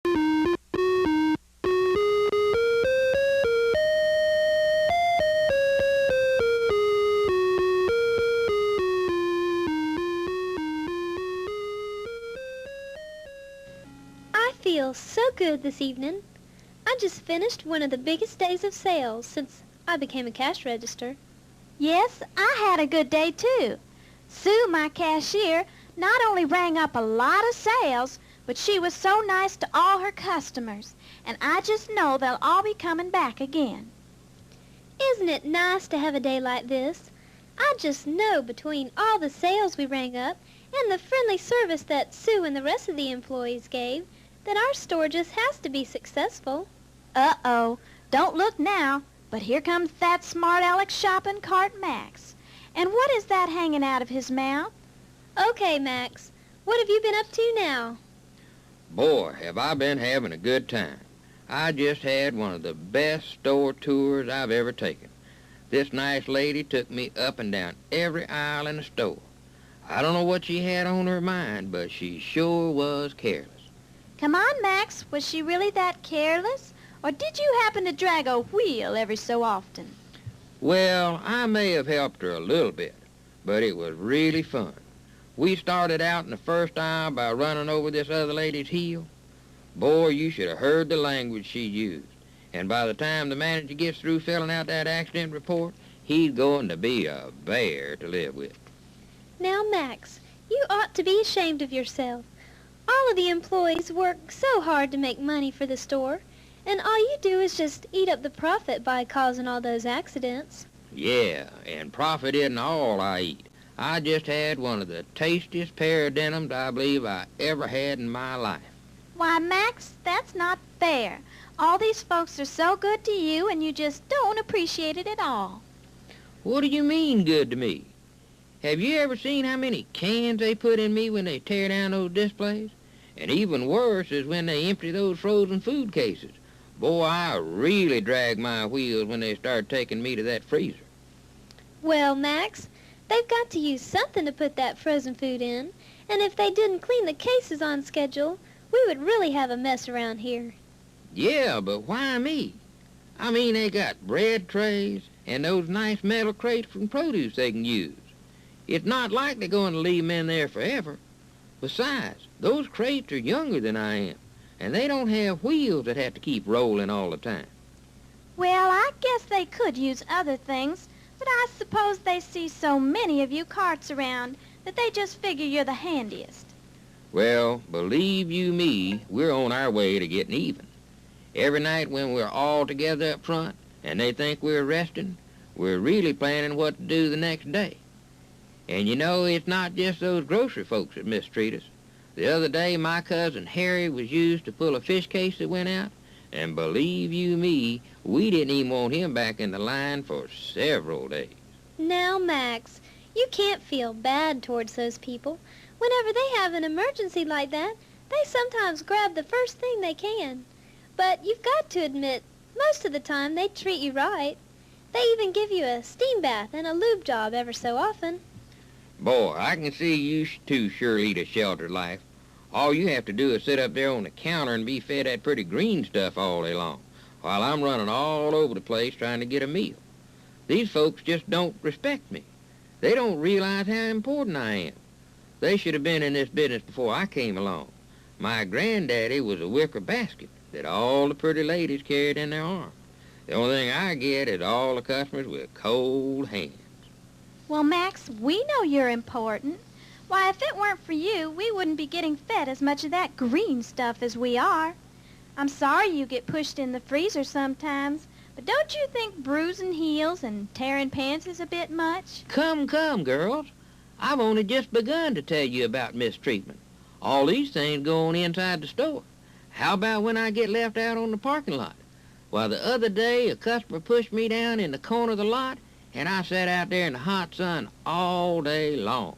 I feel so good this evening. I just finished one of the biggest days of sales since I became a cash register. Yes, I had a good day, too. Sue, my cashier, not only rang up a lot of sales, but she was so nice to all her customers, and I just know they'll all be coming back again. Isn't it nice to have a day like this? I just know between all the sales we rang up and the friendly service that Sue and the rest of the employees gave, that our store just has to be successful. Uh-oh, don't look now, but here comes that smart Aleck shopping cart Max. And what is that hanging out of his mouth? Okay, Max, what have you been up to now? Boy, have I been having a good time. I just had one of the best store tours I've ever taken. This nice lady took me up and down every aisle in the store. I don't know what she had on her mind, but she sure was careless. Come on, Max, was she really that careless? Or did you happen to drag a wheel every so often? Well, I may have helped her a little bit, but it was really fun. We started out in the first aisle by running over this other lady's heel. Boy, you should have heard the language she used. And by the time the manager gets through filling out that accident report, he's going to be a bear to live with. Now, Max, you ought to be ashamed of yourself. All of the employees work so hard to make money for the store, and all you do is just eat up the profit by causing all those accidents. Yeah, and profit isn't all I eat. I just had one of the tastiest pair of denims I believe I ever had in my life. Why, Max, that's not fair. All these folks are so good to you, and you just don't appreciate it at all. What do you mean, good to me? Have you ever seen how many cans they put in me when they tear down those displays? And even worse is when they empty those frozen food cases. Boy, I really drag my wheels when they start taking me to that freezer. Well, Max, they've got to use something to put that frozen food in, and if they didn't clean the cases on schedule, we would really have a mess around here. Yeah, but why me? I mean, they got bread trays and those nice metal crates from produce they can use. It's not like they're going to leave them in there forever. Besides, those crates are younger than I am, and they don't have wheels that have to keep rolling all the time. Well, I guess they could use other things, but I suppose they see so many of you carts around that they just figure you're the handiest. Well, believe you me, we're on our way to getting even. Every night when we're all together up front and they think we're resting, we're really planning what to do the next day. And you know, it's not just those grocery folks that mistreat us. The other day, my cousin Harry was used to pull a fish case that went out, and believe you me, we didn't even want him back in the line for several days. Now, Max, you can't feel bad towards those people. Whenever they have an emergency like that, they sometimes grab the first thing they can. But you've got to admit, most of the time they treat you right. They even give you a steam bath and a lube job ever so often. Boy, I can see you two sure lead a sheltered life. All you have to do is sit up there on the counter and be fed that pretty green stuff all day long, while I'm running all over the place trying to get a meal. These folks just don't respect me. They don't realize how important I am. They should have been in this business before I came along. My granddaddy was a wicker basket that all the pretty ladies carried in their arms. The only thing I get is all the customers with cold hands. Well, Max, we know you're important. Why, if it weren't for you, we wouldn't be getting fed as much of that green stuff as we are. I'm sorry you get pushed in the freezer sometimes, but don't you think bruising heels and tearing pants is a bit much? Come, girls. I've only just begun to tell you about mistreatment. All these things go on inside the store. How about when I get left out on the parking lot? Why, the other day, a customer pushed me down in the corner of the lot, and I sat out there in the hot sun all day long.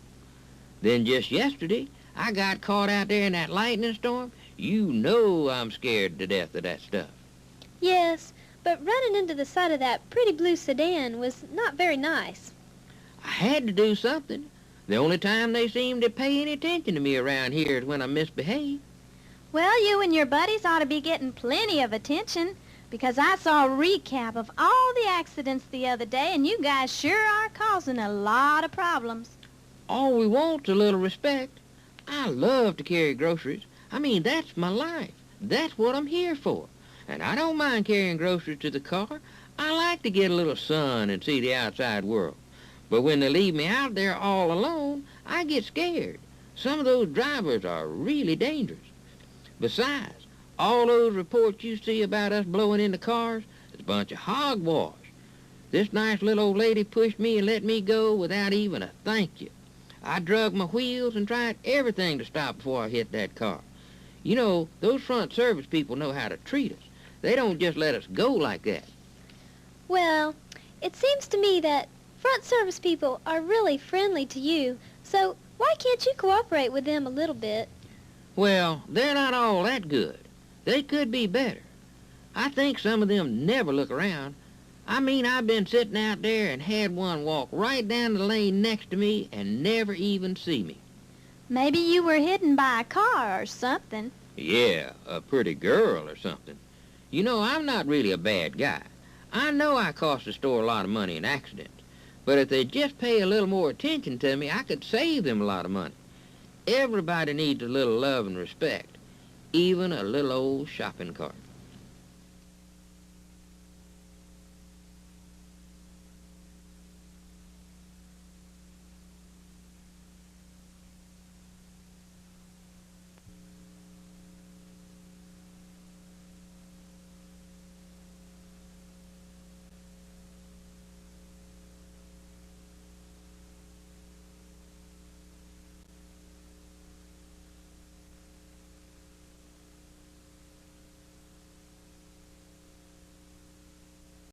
Then just yesterday, I got caught out there in that lightning storm. You know I'm scared to death of that stuff. Yes, but running into the side of that pretty blue sedan was not very nice. I had to do something. The only time they seem to pay any attention to me around here is when I misbehave. Well, you and your buddies ought to be getting plenty of attention, because I saw a recap of all the accidents the other day, and you guys sure are causing a lot of problems. All we want's a little respect. I love to carry groceries. I mean, that's my life. That's what I'm here for. And I don't mind carrying groceries to the car. I like to get a little sun and see the outside world. But when they leave me out there all alone, I get scared. Some of those drivers are really dangerous. Besides, all those reports you see about us blowing into cars is a bunch of hogwash. This nice little old lady pushed me and let me go without even a thank you. I drug my wheels and tried everything to stop before I hit that car. You know, those front service people know how to treat us. They don't just let us go like that. Well, it seems to me that front service people are really friendly to you, so why can't you cooperate with them a little bit? Well, they're not all that good. They could be better. I think some of them never look around. I mean, I've been sitting out there and had one walk right down the lane next to me and never even see me. Maybe you were hidden by a car or something. Yeah, a pretty girl or something. You know, I'm not really a bad guy. I know I cost the store a lot of money in accidents. But if they'd just pay a little more attention to me, I could save them a lot of money. Everybody needs a little love and respect, even a little old shopping cart.